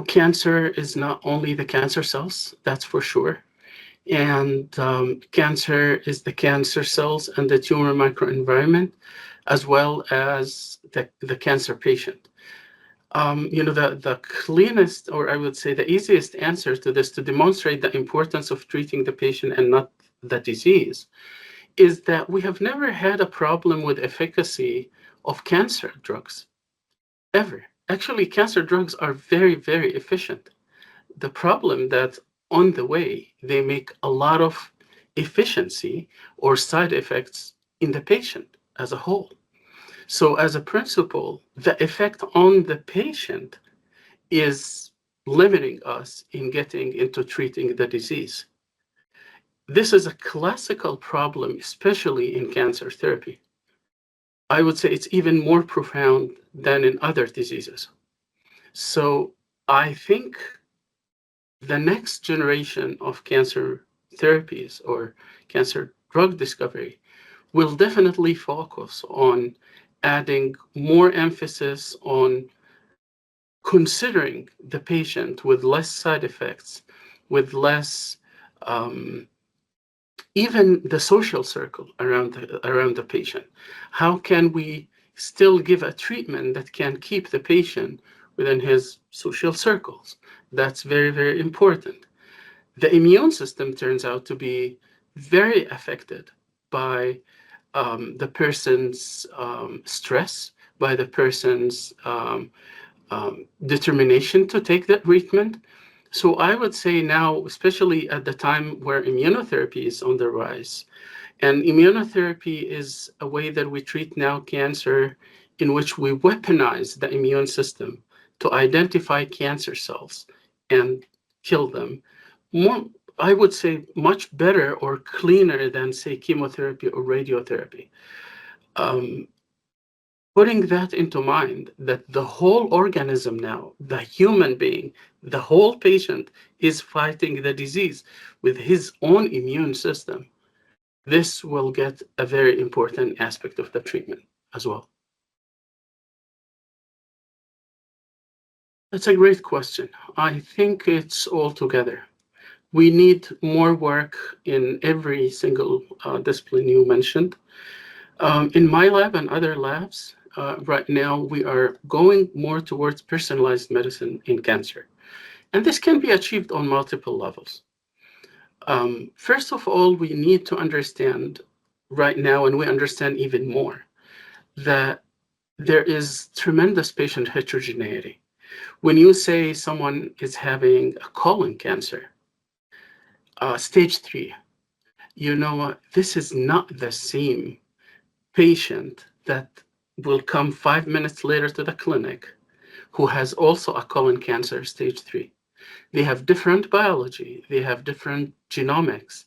Cancer is not only the cancer cells, that's for sure. And cancer is the cancer cells and the tumor microenvironment, as well as the cancer patient. The cleanest, or I would say the easiest answer to this, to demonstrate the importance of treating the patient and not the disease, is that we have never had a problem with efficacy of cancer drugs, ever. Actually, cancer drugs are very, very efficient. The problem that on the way, they make a lot of efficiency or side effects in the patient as a whole. So as a principle, the effect on the patient is limiting us in getting into treating the disease. This is a classical problem, especially in cancer therapy. I would say it's even more profound than in other diseases. So I think the next generation of cancer therapies or cancer drug discovery will definitely focus on adding more emphasis on considering the patient with less side effects, with less even the social circle around the patient. How can we still give a treatment that can keep the patient within his social circles? That's very, very important. The immune system turns out to be very affected by the person's stress, by the person's determination to take that treatment. So I would say now, especially at the time where immunotherapy is on the rise, and immunotherapy is a way that we treat now cancer in which we weaponize the immune system to identify cancer cells and kill them. More, I would say much better or cleaner than, say, chemotherapy or radiotherapy. Um, Putting that into mind, that the whole organism now, the human being, the whole patient is fighting the disease with his own immune system, this will get a very important aspect of the treatment as well. That's a great question. I think it's all together. We need more work in every single discipline you mentioned. In my lab and other labs, right now, we are going more towards personalized medicine in cancer. And this can be achieved on multiple levels. First of all, we need to understand right now, and we understand even more, that there is tremendous patient heterogeneity. When you say someone is having a colon cancer, stage 3, you know what? This is not the same patient that will come 5 minutes later to the clinic who has also a colon cancer stage 3. They have different biology, they have different genomics,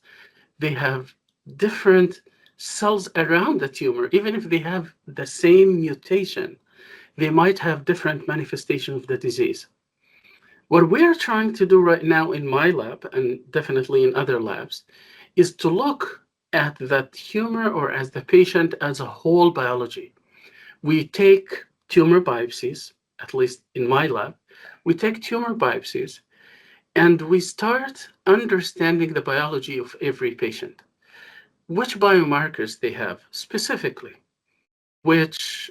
they have different cells around the tumor. Even if they have the same mutation, they might have different manifestation of the disease. What we're trying to do right now in my lab, and definitely in other labs, is to look at the tumor or as the patient as a whole biology. We take tumor biopsies, at least in my lab, we take tumor biopsies and we start understanding the biology of every patient, which biomarkers they have specifically, which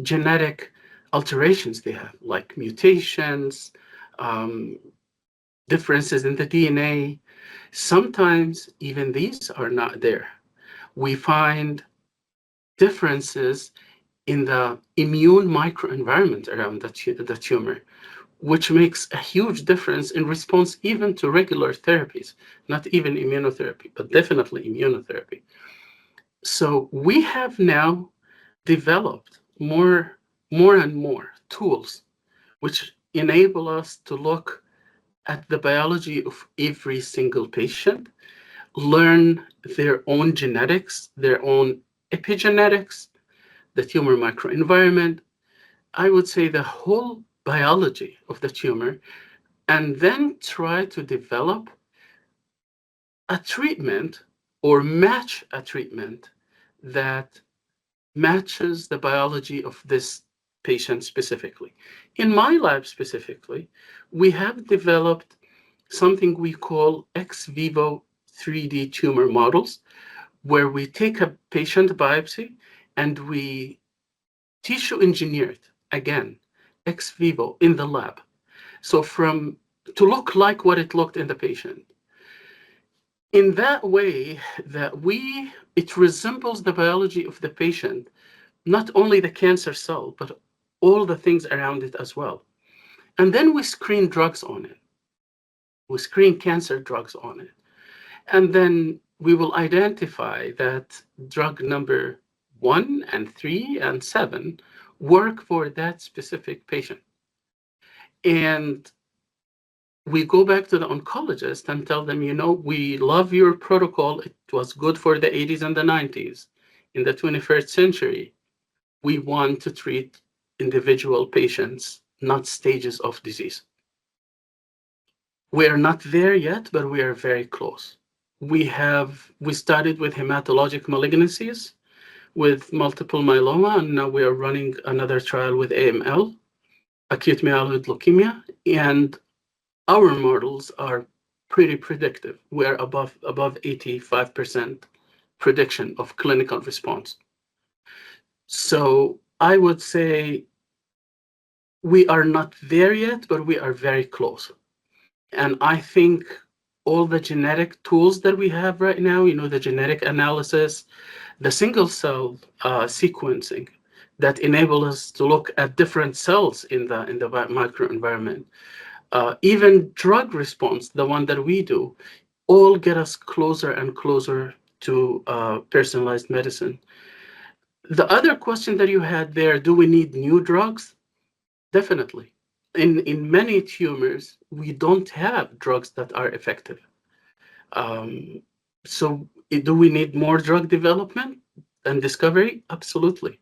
genetic alterations they have, like mutations, um, differences in the DNA. Sometimes even these are not there. We find differences in the immune microenvironment around the tumor, which makes a huge difference in response even to regular therapies, not even immunotherapy, but definitely immunotherapy. So we have now developed more and more tools which enable us to look at the biology of every single patient, learn their own genetics, their own epigenetics, the tumor microenvironment, I would say the whole biology of the tumor, and then try to develop a treatment or match a treatment that matches the biology of this patient specifically. In my lab specifically, we have developed something we call ex vivo 3D tumor models, where we take a patient biopsy and we tissue engineer it again, ex vivo in the lab. So to look like what it looked in the patient. In that way, it resembles the biology of the patient, not only the cancer cell, but all the things around it as well. And then we screen drugs on it. We screen cancer drugs on it. And then we will identify that drug number 1 and 3 and 7 work for that specific patient. And we go back to the oncologist and tell them, we love your protocol. It was good for the 80s and the 90s. In the 21st century, we want to treat individual patients, not stages of disease. We are not there yet, but we are very close. We started with hematologic malignancies, with multiple myeloma, and now we are running another trial with AML, acute myeloid leukemia, and our models are pretty predictive. We are above 85% prediction of clinical response. So I would say we are not there yet, but we are very close. And I think all the genetic tools that we have right now, the genetic analysis, the single cell sequencing that enable us to look at different cells in the microenvironment, even drug response, the one that we do, all get us closer and closer to personalized medicine. The other question that you had there, do we need new drugs? Definitely. In many tumors, we don't have drugs that are effective. So do we need more drug development and discovery? Absolutely.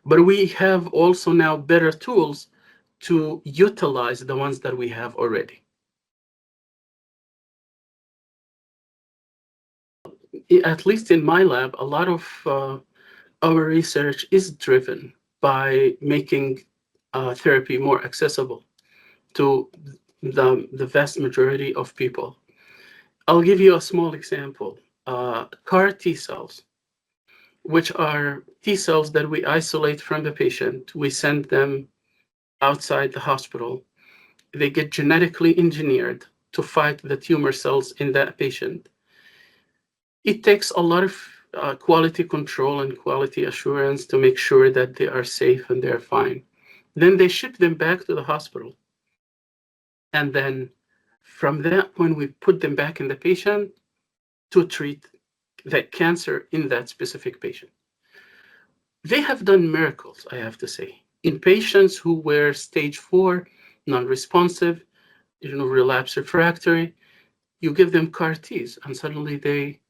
But we have also now better tools to utilize the ones that we have already. At least in my lab, a lot of our research is driven by making therapy more accessible to the vast majority of people. I'll give you a small example. CAR T cells, which are T cells that we isolate from the patient. We send them outside the hospital. They get genetically engineered to fight the tumor cells in that patient. It takes a lot of quality control and quality assurance to make sure that they are safe and they're fine. Then they ship them back to the hospital. And then from that point, we put them back in the patient to treat the cancer in that specific patient. They have done miracles, I have to say, in patients who were stage 4, non-responsive, relapse refractory. You give them CAR Ts and suddenly they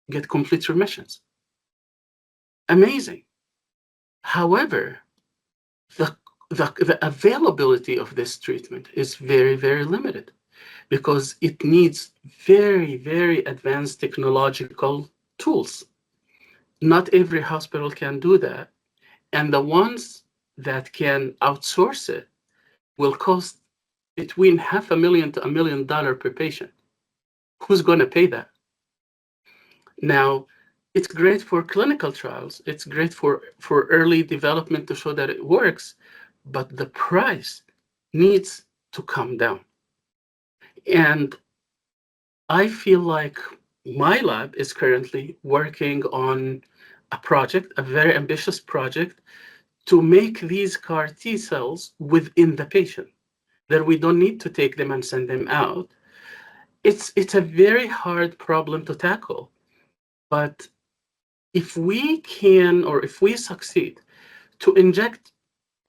get complete remissions. Amazing. However, the availability of this treatment is very, very limited because it needs very, very advanced technological tools. Not every hospital can do that. And the ones that can outsource it will cost between $500,000 to $1 million per patient. Who's going to pay that? Now, it's great for clinical trials. It's great for early development to show that it works, but the price needs to come down. And I feel like my lab is currently working on a project, a very ambitious project, to make these CAR T cells within the patient, that we don't need to take them and send them out. It's a very hard problem to tackle, but if we can, or if we succeed to inject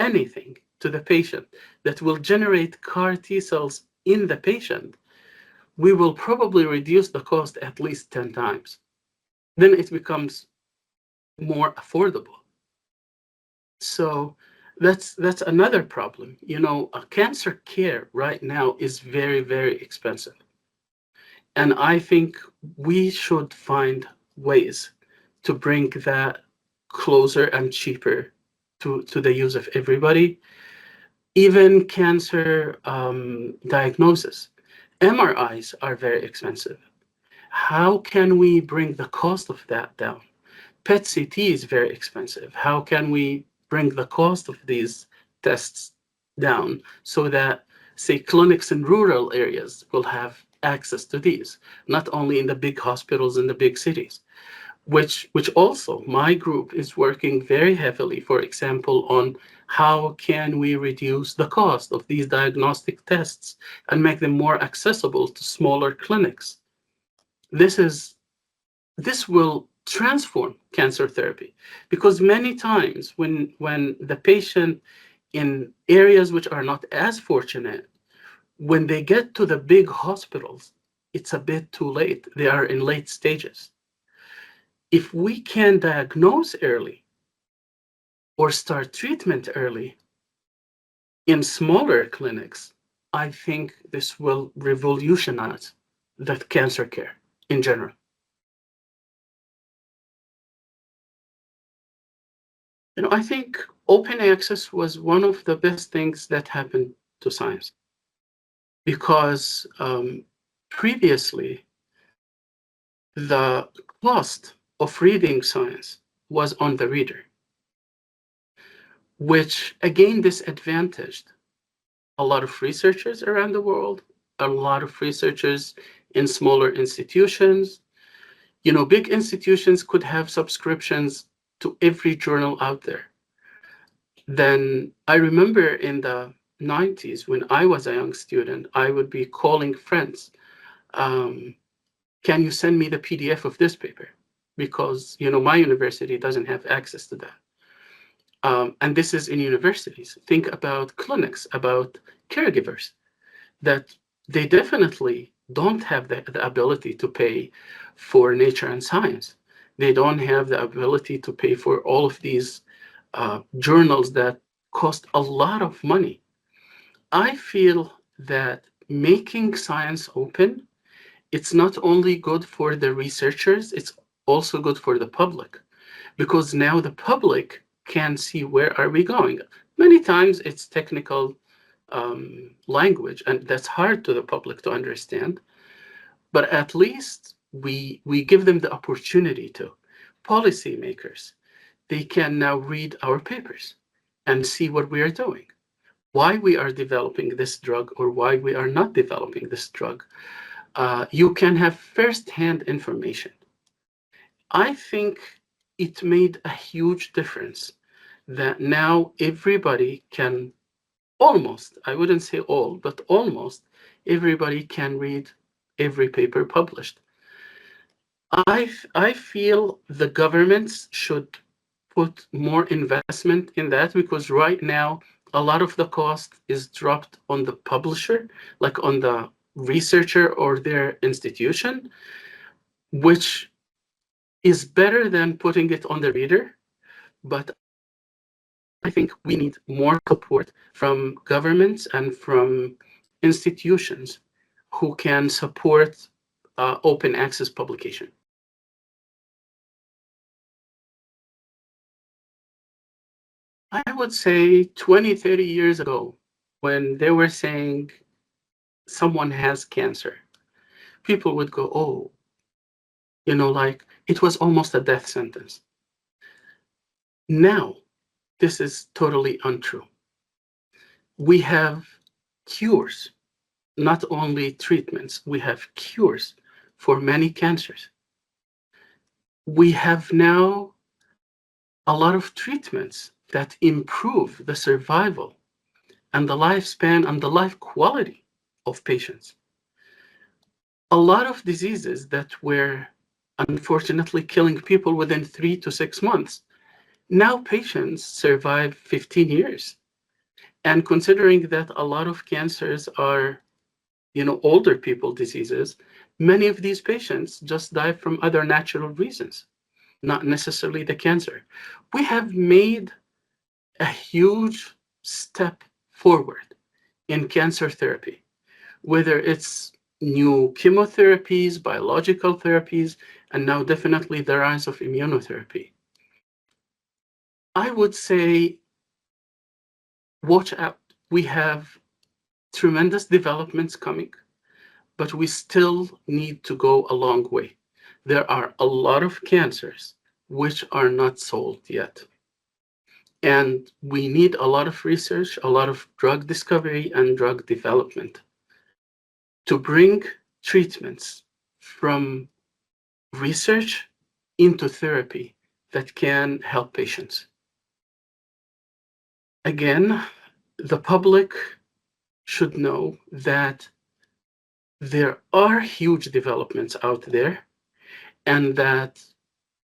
anything to the patient that will generate CAR T cells in the patient, we will probably reduce the cost at least 10 times. Then it becomes more affordable. So that's another problem. Cancer care right now is very, very expensive. And I think we should find ways to bring that closer and cheaper to the use of everybody. Even cancer diagnosis, MRIs are very expensive. How can we bring the cost of that down? PET-CT is very expensive. How can we bring the cost of these tests down so that, say, clinics in rural areas will have access to these, not only in the big hospitals in the big cities, which also my group is working very heavily, for example, on how can we reduce the cost of these diagnostic tests and make them more accessible to smaller clinics. This will transform cancer therapy, because many times when the patient in areas which are not as fortunate, when they get to the big hospitals, it's a bit too late. They are in late stages. If we can diagnose early or start treatment early in smaller clinics, I think this will revolutionize the cancer care in general. I think open access was one of the best things that happened to science, because previously the cost of reading science was on the reader, which again disadvantaged a lot of researchers around the world, a lot of researchers in smaller institutions. Big institutions could have subscriptions to every journal out there. Then I remember in the 90s, when I was a young student, I would be calling friends. Can you send me the PDF of this paper? Because, my university doesn't have access to that. And this is in universities. Think about clinics, about caregivers, that they definitely don't have the ability to pay for Nature and Science. They don't have the ability to pay for all of these journals that cost a lot of money. I feel that making science open, it's not only good for the researchers, it's also good for the public, because now the public can see where are we going. Many times it's technical language, and that's hard to the public to understand, but at least we give them the opportunity to. Policymakers, they can now read our papers and see what we are doing, why we are developing this drug or why we are not developing this drug. You can have first-hand information. I think it made a huge difference that now everybody can almost, I wouldn't say all, but almost everybody can read every paper published. I feel the governments should put more investment in that, because right now a lot of the cost is dropped on the publisher, like on the researcher or their institution, which is better than putting it on the reader. But I think we need more support from governments and from institutions who can support open access publication. I would say 20, 30 years ago, when they were saying someone has cancer, people would go, oh, like it was almost a death sentence. Now, this is totally untrue. We have cures, not only treatments, we have cures for many cancers. We have now a lot of treatments that improve the survival and the lifespan and the life quality of patients. A lot of diseases that were unfortunately killing people within 3 to 6 months, now patients survive 15 years. And considering that a lot of cancers are, older people diseases, many of these patients just die from other natural reasons, not necessarily the cancer. We have made a huge step forward in cancer therapy, whether it's new chemotherapies, biological therapies, and now definitely the rise of immunotherapy. I would say watch out. We have tremendous developments coming, but we still need to go a long way. There are a lot of cancers which are not solved yet. And we need a lot of research, a lot of drug discovery and drug development to bring treatments from research into therapy that can help patients. Again, the public should know that there are huge developments out there and that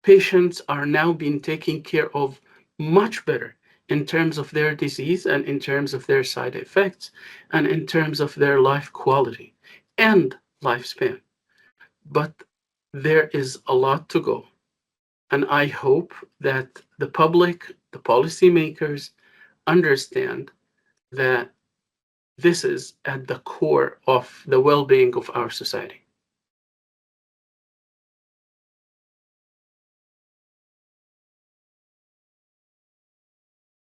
patients are now being taken care of much better in terms of their disease and in terms of their side effects and in terms of their life quality and lifespan. But there is a lot to go. And I hope that the public, the policymakers understand that this is at the core of the well being of our society.